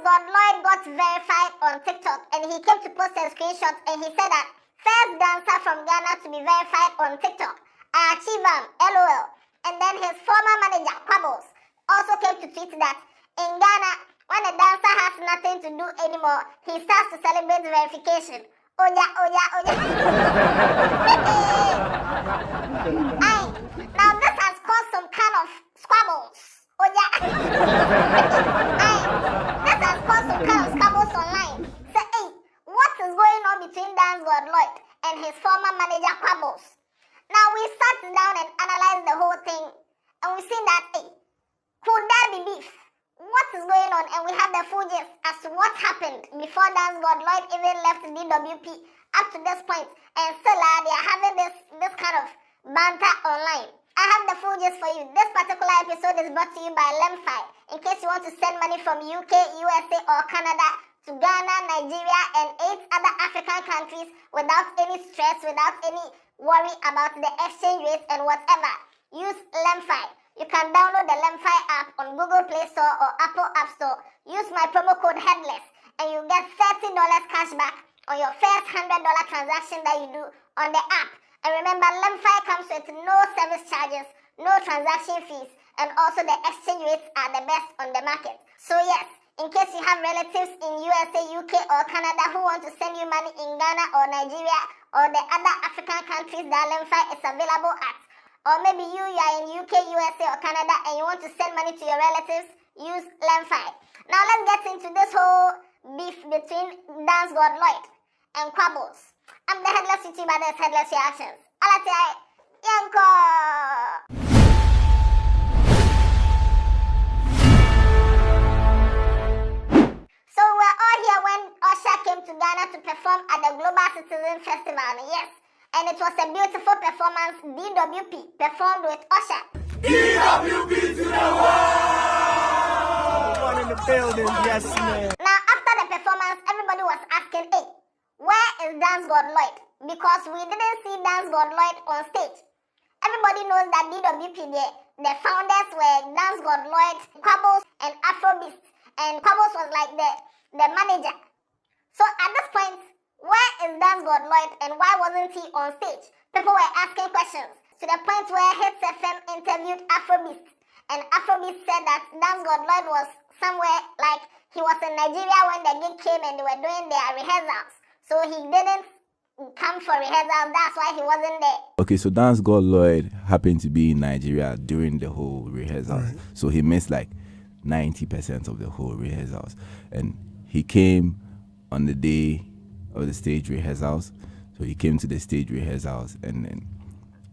God Lloyd got verified on TikTok, and he came to post a screenshot, and he said that first dancer from Ghana to be verified on TikTok. I achieve LOL. And then his former manager, Quables, also came to tweet that in Ghana, when a dancer has nothing to do anymore, he starts to celebrate verification. Oja, oja, oja. Now this has caused some kind of squabbles. Oja. This has caused some kind of squabbles online. So, what is going on between Dancegod Lloyd and his former manager, Quables? Now we sat down and analyzed the whole thing, and we seen that, could there be beef? What is going on? And we have the full gist as to what happened before Dancegod Lloyd even left DWP up to this point. And still, they are having this kind of banter online. I have the full gist for you. This particular episode is brought to you by Lem-fai. In case you want to send money from UK, USA, or Canada to Ghana, Nigeria, and 8 other African countries without any stress, without any worry about the exchange rates and whatever, use Lem-fai. You can download the Lem-fai app on Google Play Store or Apple App Store. Use my promo code Headless and you get $30 cash back on your first $100 transaction that you do on the app. And remember, Lem-fai comes with no service charges, no transaction fees, and also the exchange rates are the best on the market. So yes, in case you have relatives in USA, UK, or Canada who want to send you money in Ghana or Nigeria or the other African countries that Lem-fai is available at, or maybe you are in UK, USA, or Canada and you want to send money to your relatives, use Lem-fai. Now let's get into this whole beef between Dancegod Lloyd and Quables. I'm the Headless YouTuber, there's Headless Reactions. Alatai, Yanko! So we're all here when Usher came to Ghana to perform at the Global Citizen Festival, yes. And it was a beautiful performance. DWP performed with Usher. DWP to the world! One in the building, yes, man. Now, after the performance, everybody was asking, where is Dancegod Lloyd? Because we didn't see Dancegod Lloyd on stage. Everybody knows that DWP, the founders were Dancegod Lloyd, Quables, and Afrobeat. And Quables was like the manager. So at this point, where is Dancegod Lloyd and why wasn't he on stage? People were asking questions to the point where Hits FM interviewed Afrobeat. And Afrobeat said that Dancegod Lloyd was somewhere, like he was in Nigeria when the gig came and they were doing their rehearsals. So he didn't come for rehearsals, that's why he wasn't there. Okay, so Dancegod Lloyd happened to be in Nigeria during the whole rehearsals. Right. So he missed like 90% of the whole rehearsals. And he came on the day of the stage rehearsals. So he came to the stage rehearsals and then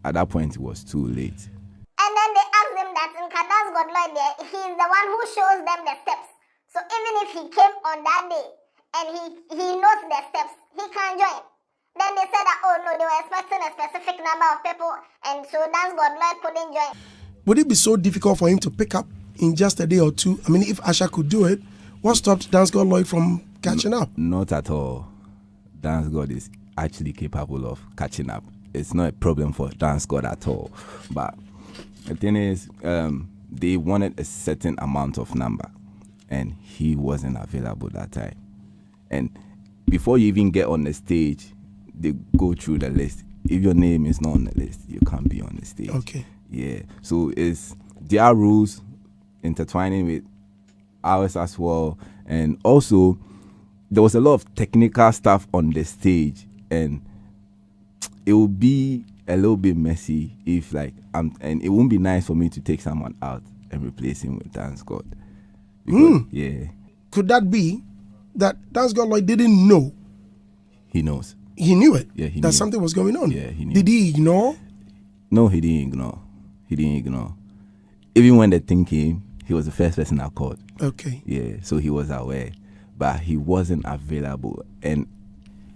at that point it was too late. And then they asked him that in Dancegod Lloyd he's the one who shows them the steps. So even if he came on that day and he knows the steps, he can't join. Then they said that, oh no, they were expecting a specific number of people and so Dancegod Lloyd couldn't join. Would it be so difficult for him to pick up in just a day or two? I mean, if Usher could do it, what stopped Dancegod Lloyd from catching up? Not at all. Dancegod is actually capable of catching up. It's not a problem for Dancegod at all. But the thing is, they wanted a certain amount of number and he wasn't available that time. And before you even get on the stage, they go through the list. If your name is not on the list, you can't be on the stage. Okay. Yeah. So it's their rules intertwining with ours as well. And also, there was a lot of technical stuff on the stage, and it would be a little bit messy if and it wouldn't be nice for me to take someone out and replace him with Dancegod. Yeah. Could that be that Dancegod Lloyd didn't know? He knows. He knew it. Yeah, he that knew. Something was going on. Yeah, he knew. Did he ignore? No, he didn't ignore. He didn't ignore. Even when the thing came, he was the first person I called. Okay. Yeah, so he was aware, but he wasn't available. And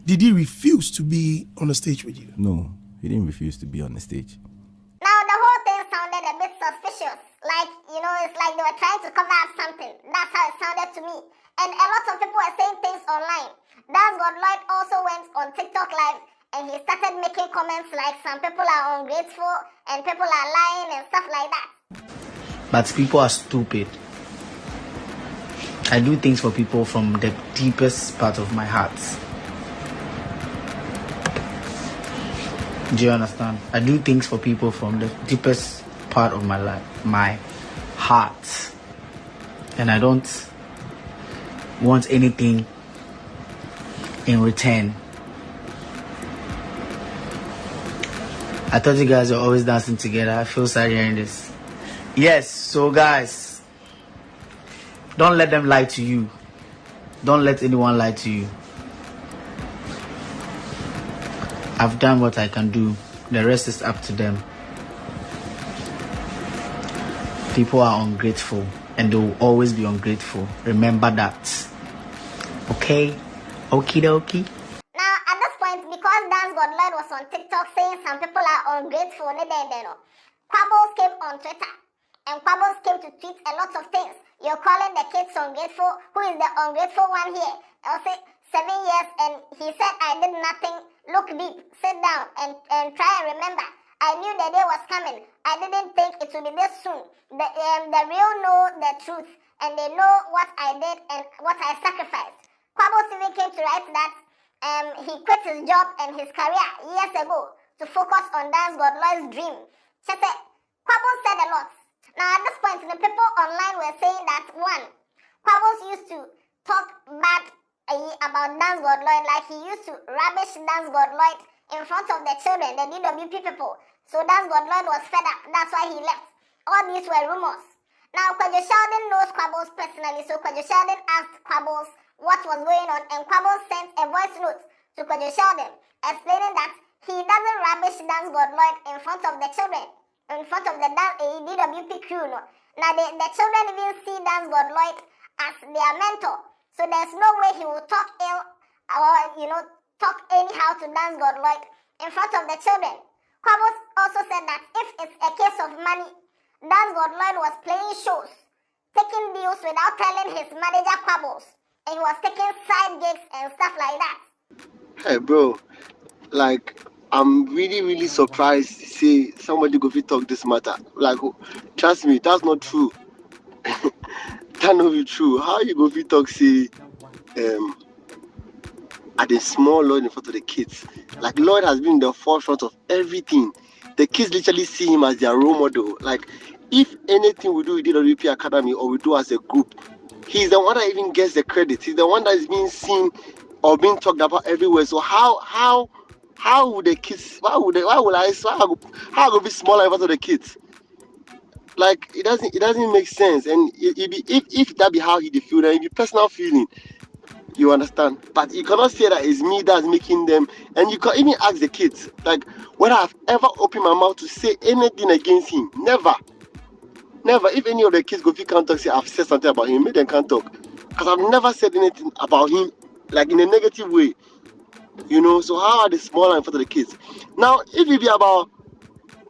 did he refuse to be on the stage with you? No, he didn't refuse to be on the stage. Now the whole thing sounded a bit suspicious. Like, it's like they were trying to cover up something. That's how it sounded to me. And a lot of people were saying things online. Dancegod Lloyd also went on TikTok Live and he started making comments like some people are ungrateful and people are lying and stuff like that. But people are stupid. I do things for people from the deepest part of my heart. Do you understand? I do things for people from the deepest part of my life, my heart. And I don't want anything in return. I thought you guys were always dancing together. I feel sad hearing this. Yes, so guys, don't let them lie to you. Don't let anyone lie to you. I've done what I can do. The rest is up to them. People are ungrateful and they will always be ungrateful. Remember that. Okay? Okie dokie. Now, at this point, because Dancegod Lloyd was on TikTok saying some people are ungrateful, Quables came on Twitter. And Quables came to tweet a lot of things. You're calling the kids ungrateful. Who is the ungrateful one here? I'll say 7 years, and he said, I did nothing. Look deep, sit down, and try and remember. I knew the day was coming. I didn't think it would be this soon. The real know the truth, and they know what I did and what I sacrificed. Quables even came to write that he quit his job and his career years ago to focus on Dancegod Lloyd's dream. Quables said a lot. Now at this point, the people online were saying that one, Quables used to talk bad about Dancegod Lloyd, like he used to rubbish Dancegod Lloyd in front of the children, the DWP people. So Dancegod Lloyd was fed up. That's why he left. All these were rumors. Now Kwajo Sheldon knows Quables personally, so Kwajo Sheldon asked Quables what was going on, and Quables sent a voice note to Kwajo Sheldon explaining that he doesn't rubbish Dancegod Lloyd in front of the children, in front of the DWP crew. No. Now the children even see Dancegod Lloyd as their mentor, so there's no way he will talk ill or talk anyhow to Dancegod Lloyd in front of the children. Quables also said that if it's a case of money, Dancegod Lloyd was playing shows, taking deals without telling his manager Quables, and he was taking side gigs and stuff like that. Hey bro, like I'm really surprised to see somebody go fit talk this matter. Like trust me, that's not true. That not be true. How you go fit talk say at the small Lloyd in front of the kids? Like Lloyd has been in the forefront of everything. The kids literally see him as their role model. Like if anything we do with DWP Academy or we do as a group, he's the one that even gets the credit. He's the one that is being seen or being talked about everywhere. So how would the kids? How I go be smaller in front of the kids? Like it doesn't make sense. And if that be how he feel, then it be personal feeling. You understand? But you cannot say that it's me that's making them. And you can even ask the kids, like, whether I've ever opened my mouth to say anything against him. Never. If any of the kids go, if you can't talk, say I've said something about him, make them can't talk. Because I've never said anything about him, like in a negative way. So how are they smaller in front of the kids? Now, if it be about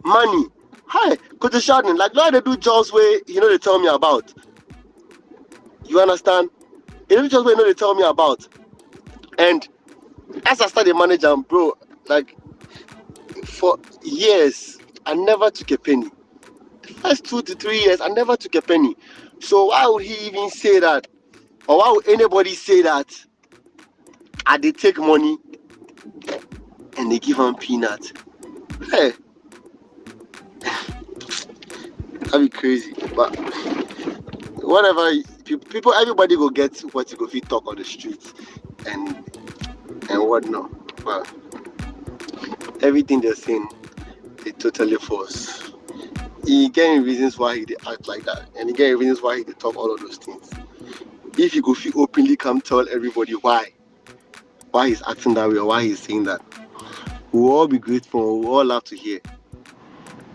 money, hi, Coach Sheldon, like, why they do jobs where, they tell me about? You understand? Just where they tell me about. And as I started managing, bro, like, for years, I never took a penny. The first 2 to 3 years, I never took a penny. So why would he even say that? Or why would anybody say that? They take money and they give him peanuts. Hey, that'd be crazy. But whatever, people, everybody go get what you go fit talk on the streets and whatnot. But everything they're saying, they totally false. He getting reasons why he act like that, and he getting reasons why he talk all of those things. If you go fit openly come tell everybody why he's acting that way or why he's saying that, we'll all be grateful, we'll all love to hear.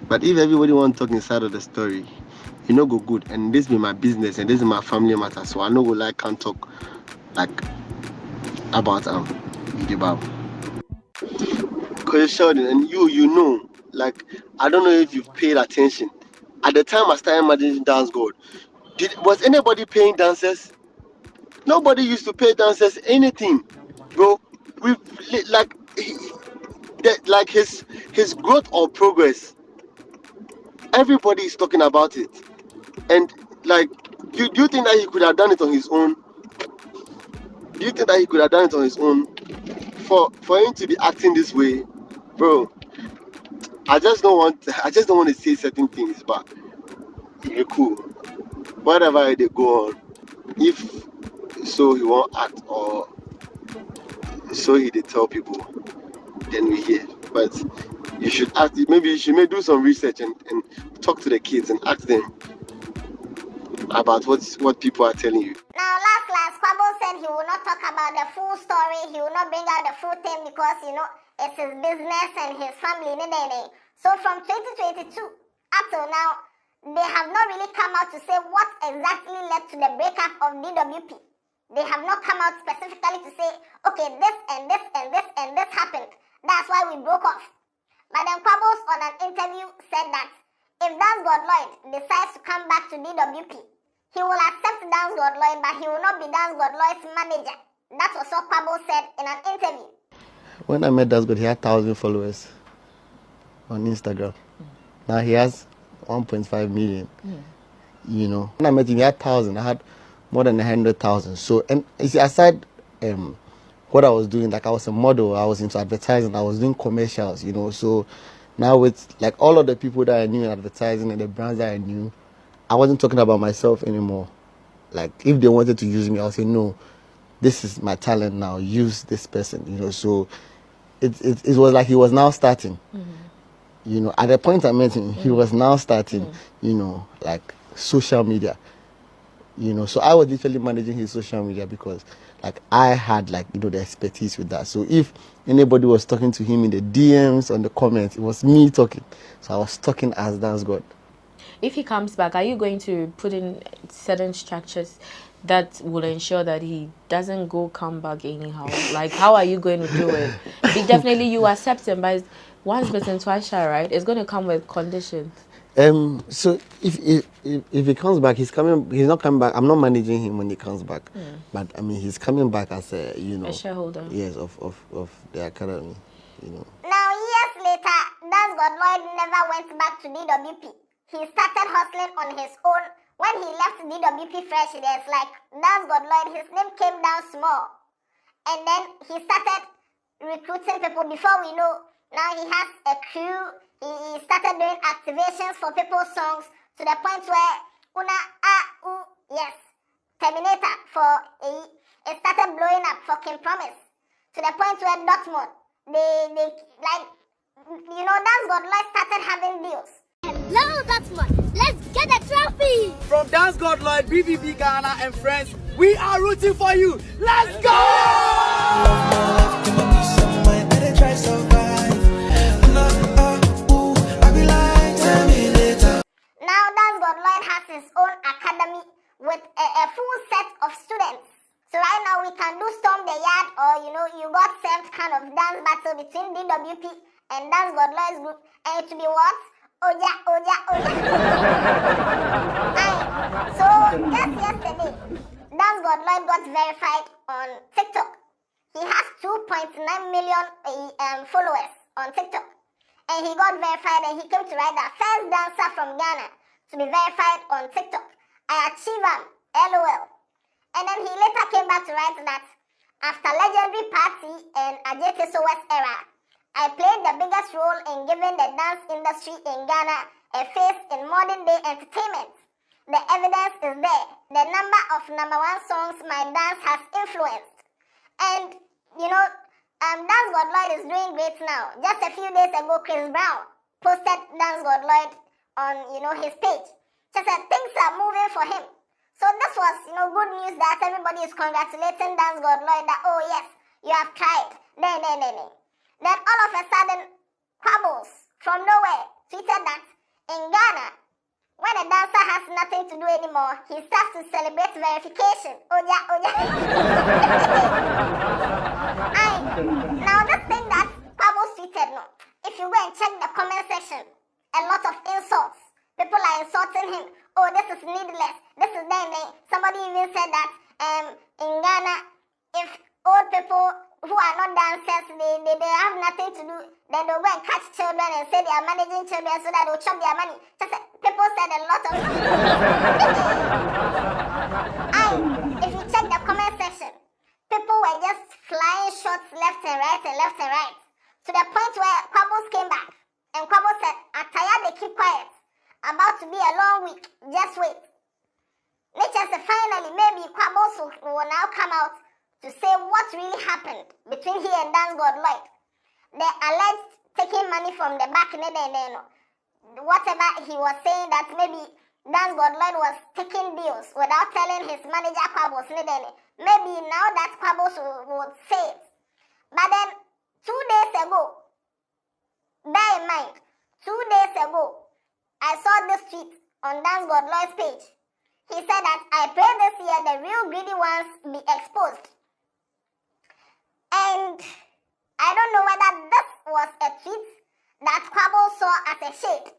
But if everybody want to talk inside of the story, go good. And this be my business and this is my family matter, so I know we can't talk like about the Bible. Coach Sheldon, and you like, I don't know if you've paid attention. At the time I started managing Dancegod, was anybody paying dancers? Nobody used to pay dancers anything, bro. His growth or progress, everybody is talking about it. And like Do you think that he could have done it on his own? Do you think that he could have done it on his own? For him to be acting this way, bro, I just don't want to say certain things, but you're cool. Whatever they go on, if so he won't act or so he did tell people, then we hear. But you should act. Maybe you should do some research and talk to the kids and ask them about what people are telling you. Now, last, Quables said he will not talk about the full story. He will not bring out the full thing because, it's his business and his family. So from 2022 up till now, they have not really come out to say what exactly led to the breakup of DWP. They have not come out specifically to say, okay, this and this and this and this happened. That's why we broke off. But then Quables on an interview said that if Dancegod Lloyd decides to come back to DWP, he will accept Dancegod Lloyd, but he will not be Dancegod Lloyd's manager. That was what Quables said in an interview. When I met Dancegod, he had 1,000 followers on Instagram. Now he has 1.5 million. When I met him, he had 1,000. I had more than 100,000. So, and you see, aside what I was doing, like I was a model, I was into advertising, I was doing commercials, So now with like all of the people that I knew in advertising and the brands that I knew, I wasn't talking about myself anymore. Like if they wanted to use me, I'll say no. This is my talent now. Use this person, So it was like he was now starting. At the point I met him, he was now starting. Like social media. So I was literally managing his social media because like I had like the expertise with that. So if anybody was talking to him in the DMs on the comments, it was me talking. So I was talking as Dancegod. If he comes back, are you going to put in certain structures that will ensure that he doesn't come back anyhow? Like, how are you going to do it? Definitely you accept him, but once bitten, twice shy, right? It's going to come with conditions. So if he comes back, he's not coming back. I'm not managing him when he comes back. But I mean, he's coming back as a shareholder. Yes, of the academy. Now years later, Dancegod Lloyd never went back to DWP. He started hustling on his own. When he left DWP Fresh, there's like Dancegod Lloyd, his name came down small. And then he started recruiting people. Before we know, now he has a crew. He started doing activations for people's songs to the point where yes, Terminator it started blowing up for King Promise. To the point where Dortmund, they like, Dancegod Lloyd started having deals. Hello, Dortmund, let's get a trophy! From Dancegod Lloyd, BBB Ghana and friends, we are rooting for you. Let's go! Now Dancegod Lloyd has his own academy with a full set of students. So right now we can do Storm the Yard or you got served kind of dance battle between DWP and Dancegod Lloyd's group, and it will be what? Oja. So just yesterday, Dancegod Lloyd got verified on TikTok. He has 2.9 million followers on TikTok. And he got verified and he came to write that first dancer from Ghana to be verified on TikTok. I achieve him, LOL. And then he later came back to write that after Legendary Party and Ajete Sowet's era, I played the biggest role in giving the dance industry in Ghana a face in modern day entertainment. The evidence is there. The number of #1 songs my dance has influenced. And, Dancegod Lloyd is doing great now. Just a few days ago, Chris Brown posted Dancegod Lloyd on, his page. Just said things are moving for him. So this was, good news that everybody is congratulating Dancegod Lloyd that, oh yes, you have tried. Then all of a sudden, Quables from nowhere tweeted that in Ghana, when a dancer has nothing to do anymore, he starts to celebrate verification. Oja. Now this thing that Quables tweeted, no, if you go and check the comment section, a lot of insults. People are insulting him. Oh, this is needless. This is then. Somebody even said that in Ghana, if old people who are not dancers, they have nothing to do, then they'll go and catch children and say they are managing children so that they'll chop their money. Just people said a lot of And if you check the comment section, people were just flying shots left and right and left and right. To the point where Quables came back. And Quables said, Ataya, they keep quiet. About to be a long week. Just wait. Nature said finally, maybe Quables will now come out to say what really happened between he and Dancegod Lloyd. The alleged taking money from the back, whatever he was saying that maybe Dancegod Lloyd was taking deals without telling his manager Quables. Maybe now that Quables would say it. But then 2 days ago, bear in mind, 2 days ago, I saw this tweet on Dancegod Lloyd's page. He said that I pray this year the real greedy ones be exposed. And I don't know whether this was a tweet that Quables saw as a shade.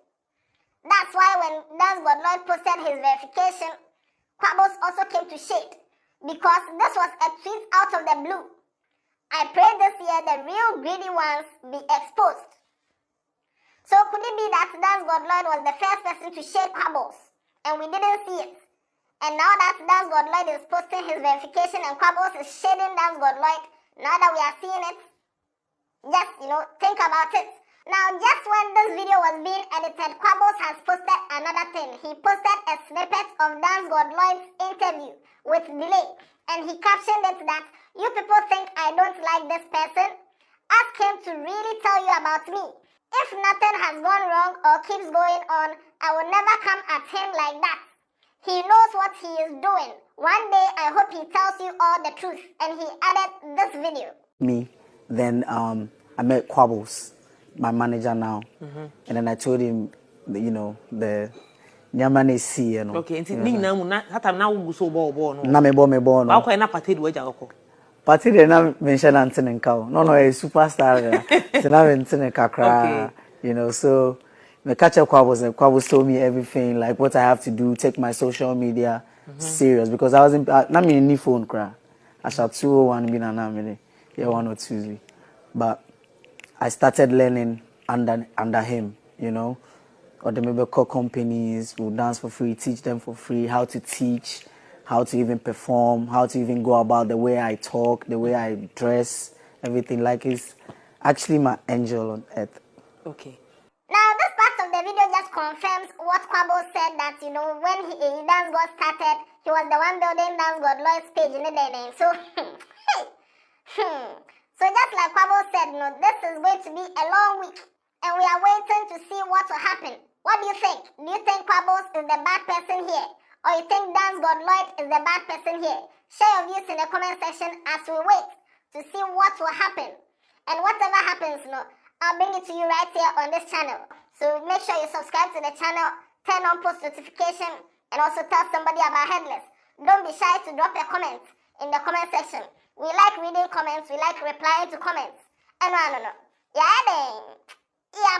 That's why when Dancegod Lloyd posted his verification, Quables also came to shade. Because this was a tweet out of the blue. I pray this year the real greedy ones be exposed. So could it be that Dancegod Lloyd was the first person to shade Quables and we didn't see it? And now that Dancegod Lloyd is posting his verification and Quables is shading Dancegod Lloyd, now that we are seeing it, just, think about it. Now, just when this video was being edited, Quables has posted another thing. He posted a snippet of Dancegod Lloyd's interview with delay. And he captioned it that, you people think I don't like this person? Ask him to really tell you about me. If nothing has gone wrong or keeps going on, I will never come at him like that. He knows what he is doing. One day, I hope he tells you all the truth. And he added this video. Me, then I met Quables, my manager now. And then I told him, the Nyamane see, Okay, now we so ball. Na me born. How can I party with Jacko? Party de na mention Anthony Cow. No, a superstar. So now Anthony Kakra, so the catch up Quables and Quables told me everything, like what I have to do, take my social media serious because I wasn't not me any phone cry. I shall 201 be na yeah 1 or 2. But I started learning under him, or the maybe call companies will dance for free, teach them for free how to teach, how to even perform, how to even go about the way I talk, the way I dress, everything. Like he's actually my angel on earth. Okay. Now this part of the video just confirms what Quables said that when Dancegod started, he was the one building Dancegod Lloyd's page in the day. So so just like Quables said, this is going to be a long week. And we are waiting to see what will happen. What do you think? Do you think Quables is the bad person here? Or you think Dancegod Lloyd is the bad person here? Share your views in the comment section as we wait to see what will happen. And whatever happens, I'll bring it to you right here on this channel. So make sure you subscribe to the channel, turn on post notification, and also tell somebody about Headless. Don't be shy to drop a comment in the comment section. We like reading comments, we like replying to comments. And no. Yeah, then. Yeah,